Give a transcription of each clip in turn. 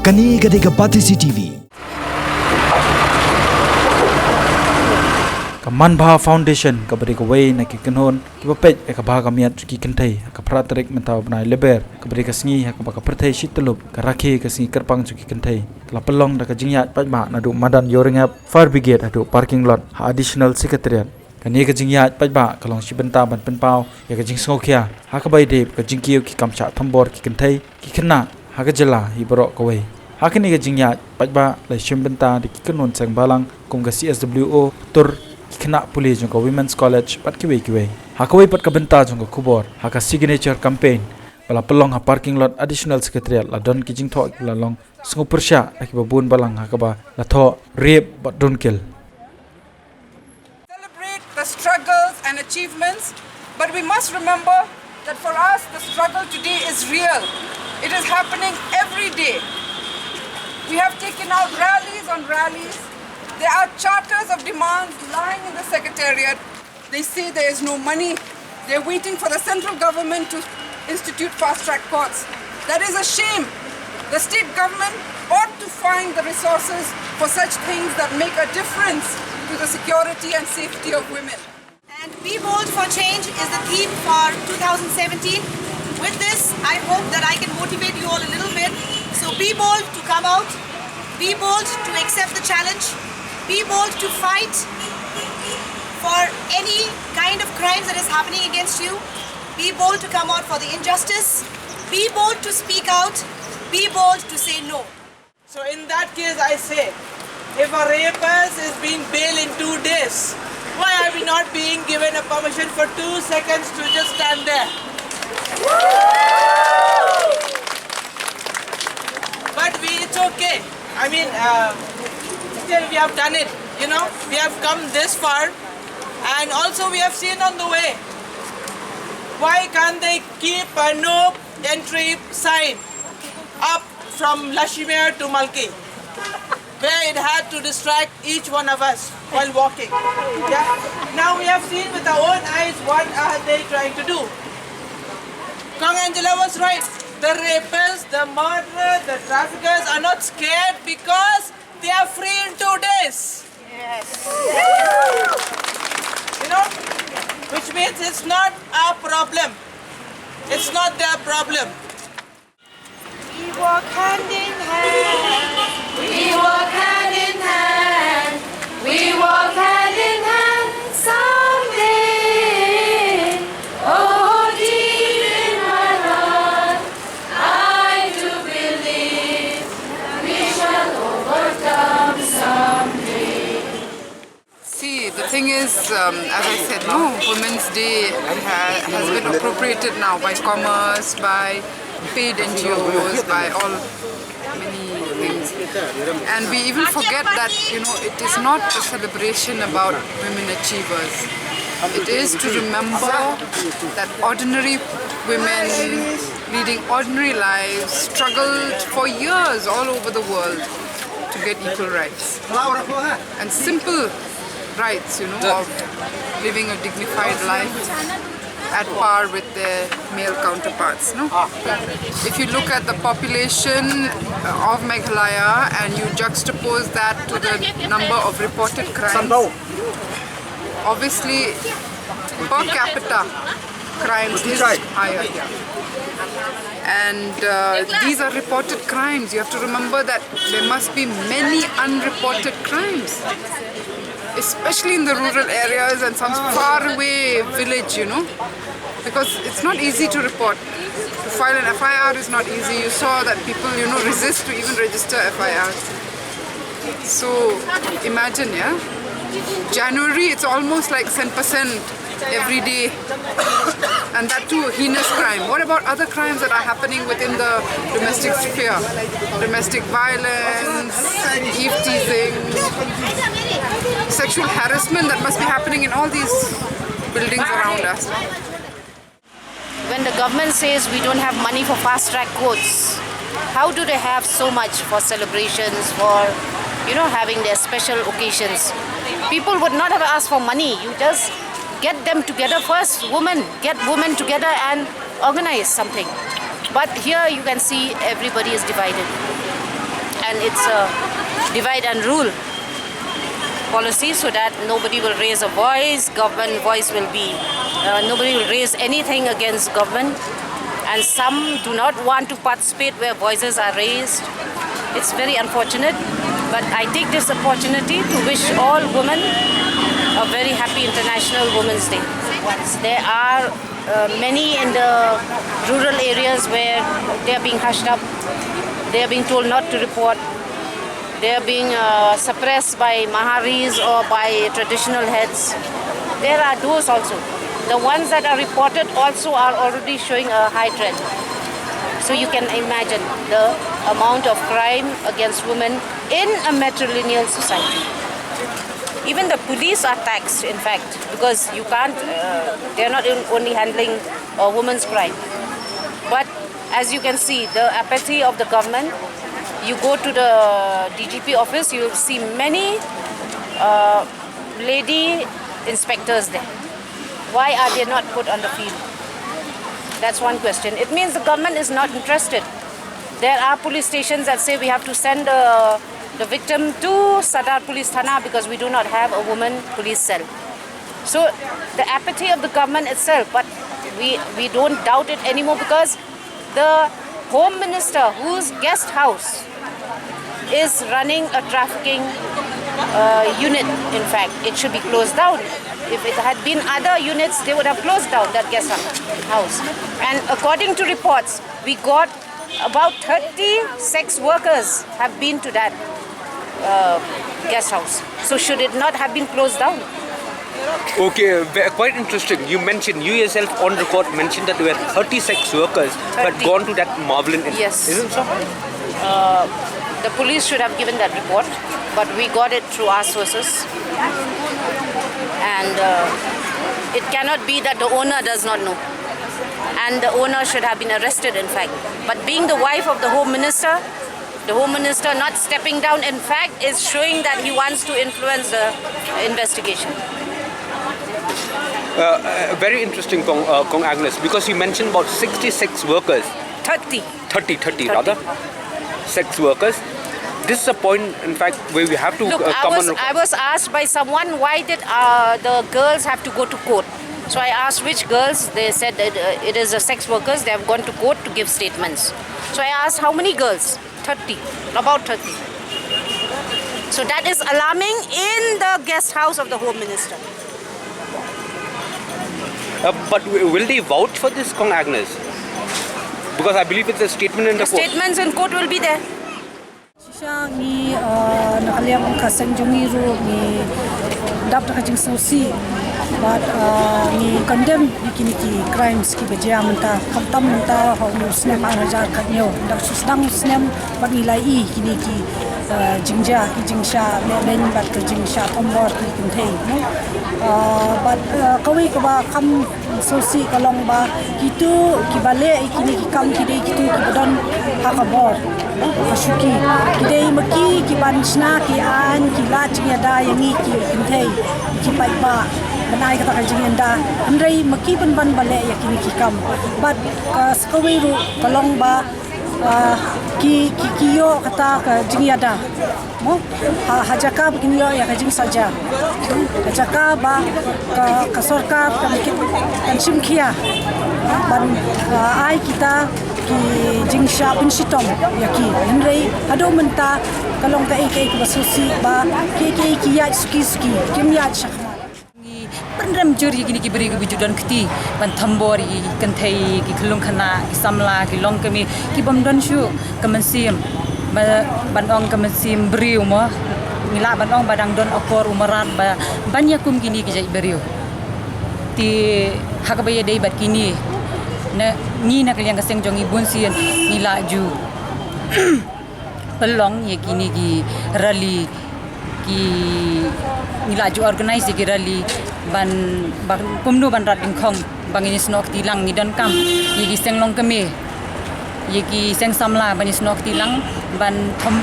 Kani kadika Batisi TV. Manbha Foundation kabari ka way na kikanhon kibapet ka baga miat ki kantay ka pratrik mentaw banay leber kabari ka singi ka baka pratay shitulup ka rakhi ka singi kerpang ki kantay la pelong da ka jingyat pajma na du madan yoringap fire brigade adu parking lot ha additional secretariat kani ka jingyat pajba kalong sibenta ban penpau ya ka jingsokya ha ka bay dep ka jingkiu ki kamcha thambor ki kantay ki khna ha ka jala hibro ka way ha kani ka jingyat pajba la simbenta di ki kanon sang balang kum ka CSWO tur kena police jungka women's college pat kiwe hakawai pat kabenta jungka kubor haka signature campaign bala pelong ha parking lot additional secretariat la don kijing tho la long sngu persya akiba bun balang hakaba la tho rape but don't kill. Celebrate the struggles and achievements, but we must remember that for us the struggle today is real. It is happening every day. We have taken out rallies on rallies. There are charters of demands lying in the secretariat. They say there is no money. They're waiting for the central government to institute fast-track courts. That is a shame. The state government ought to find the resources for such things that make a difference to the security and safety of women. And Be Bold for Change is the theme for 2017. With this, I hope that I can motivate you all a little bit. So be bold to come out. Be bold to accept the challenge. Be bold to fight for any kind of crimes that is happening against you. Be bold to come out for the injustice. Be bold to speak out. Be bold to say no. So in that case, I say, if a rapist is being bailed in 2 days, why are we not being given a permission for 2 seconds to just stand there? But it's okay. I mean, still we have done it, you know, we have come this far, and also we have seen on the way. Why can't they keep a no entry sign up from Lashimere to Malki, where it had to distract each one of us while walking? Yeah. Now we have seen with our own eyes what are they trying to do. Kong Angela was right. The rapists, the murderers, the traffickers are not scared because they are free in 2 days. Yes. You know, which means it's not our problem. It's not their problem. We walk hand in hand. We walk hand in hand. We walk hand in hand someday. Oh, deep in my heart, I do believe we shall overcome someday. See, the thing is, as I said, no, Women's Day has been appropriated now by commerce, by paid NGOs, by all many things. And we even forget that, you know, it is not a celebration about women achievers. It is to remember that ordinary women leading ordinary lives struggled for years all over the world to get equal rights. And simple rights, you know, of living a dignified life at par with their male counterparts. No? If you look at the population of Meghalaya and you juxtapose that to the number of reported crimes, obviously per capita crimes is higher here. And these are reported crimes. You have to remember that there must be many unreported crimes, especially in the rural areas and some far away village, you know, because it's not easy to report. To file an FIR is not easy. You saw that people, you know, resist to even register FIRs. So imagine, yeah, January it's almost like 10% every day, and that too heinous crime. What about other crimes that are happening within the domestic sphere? Domestic violence, eve teasing, sexual harassment that must be happening in all these buildings around us. When the government says we don't have money for fast-track courts, how do they have so much for celebrations, for, you know, having their special occasions? People would not have asked for money. You just get them together first, get women together and organize something. But here you can see everybody is divided. and it's a divide and rule policy, so that nobody will raise a voice. Government voice will be, nobody will raise anything against government, and some do not want to participate where voices are raised. It's very unfortunate, but I take this opportunity to wish all women a very happy International Women's Day. There are many in the rural areas where they are being hushed up, they are being told not to report, they are being suppressed by Maharis or by traditional heads. There are those also. The ones that are reported also are already showing a high trend. So you can imagine the amount of crime against women in a matrilineal society. Even the police are taxed, in fact, because you can't, they're not only handling a woman's crime. But as you can see, the apathy of the government, you go to the DGP office, you will see many lady inspectors there. Why are they not put on the field? That's one question. It means the government is not interested. There are police stations that say we have to send the victim to Sadar Police Thana because we do not have a woman police cell. So the apathy of the government itself, but we don't doubt it anymore because the Home Minister, whose guest house is running a trafficking unit, in fact, it should be closed down. If it had been other units, they would have closed down that guest house. And according to reports, we got about 30 sex workers have been to that guest house. So should it not have been closed down? Okay, quite interesting. You mentioned, you yourself on record mentioned that there were 30 sex workers who had gone to that Marvelin. Yes. Isn't so? The police should have given that report, but we got it through our sources. And it cannot be that the owner does not know. And the owner should have been arrested, in fact. But being the wife of the Home Minister not stepping down, in fact, is showing that he wants to influence the investigation. Very interesting, Kong Agnes, because you mentioned about 66 workers. 30 rather. Sex workers. This is a point, in fact, where we have to Look, come on. I was asked by someone, why did the girls have to go to court? So I asked which girls. They said that it is the sex workers. They have gone to court to give statements. So I asked how many girls? 30, about 30. So that is alarming in the guest house of the Home Minister. But will they vouch for this, Kong Agnes? Because I believe it's a statement in the court. Statements in court will be there. Siya ni nakaliang kaseng jungiru ni dapta kajing sausi but ni condemn ki crimes ki beja menta kamtam menta ho muslim arajar kanyo dak susdang muslim but nilai kini ki jingja ki jingsha len bat ka jingsha tombor ki kinthei but kawi ka ba kam sausi kalong ba kitu ki bale kini ki kam ki dei kitu ki bodon hakabor Kasuki, kidei maki ki bansna ki an ki lach ki ada yangi ki kinthei ki paiba banai kata kanjingenda andrei maki ban bale yakini ki kam but skawiru kalong ba ki kiyo kata ka jingiada mo hajaka kinyo ya kajing saja hajaka ba ka sarkar kan simkhia ban ai kita ki jingsha pinshitom yaki henrei ado menta kalong ka ek basusi ba ki ya suki kimya shakma ni pendram juri gini ki beri bijudan kti ban thambor ki kanthei ki khlung khana ki samla ki long kami ki bomdon shu kamansim ban ong kamansim beriu mo mila ban ong badang don okor umarat ba banyakum gini ki jai beriu ti hakabaya dei bat kini na ni nak yang kaseng jongi bunsian ni laju pelong ye kini ki rally ki ni laju organize ki rally ban pumnu ban rat bingkhong bangini snok tilang ni don kam ye ki seng long keme ye ki seng samla ban snok tilang ban thom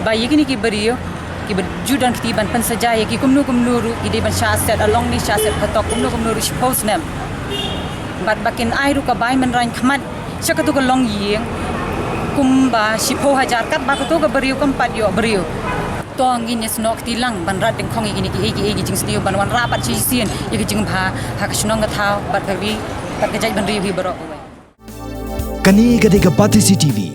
ba ye kini ki beriyo ki judan ki ban pan saja ye ki kumnu ru ki de ban sha set along ni sha set patok kumnu ru post nam but bakin ai ru ka bai man rain khamat chakatu ka long yeng kumba sipo hajar kat ba to ga beriu kampat yo beriu tong gini snok tilang ban rat ding khong gini ki jing stiu ban wan rapat chi sien ye jing pha ha ka snong ga thau bat ka wi bat ka jai ban riu hi barok Kani Gadega Batisi TV.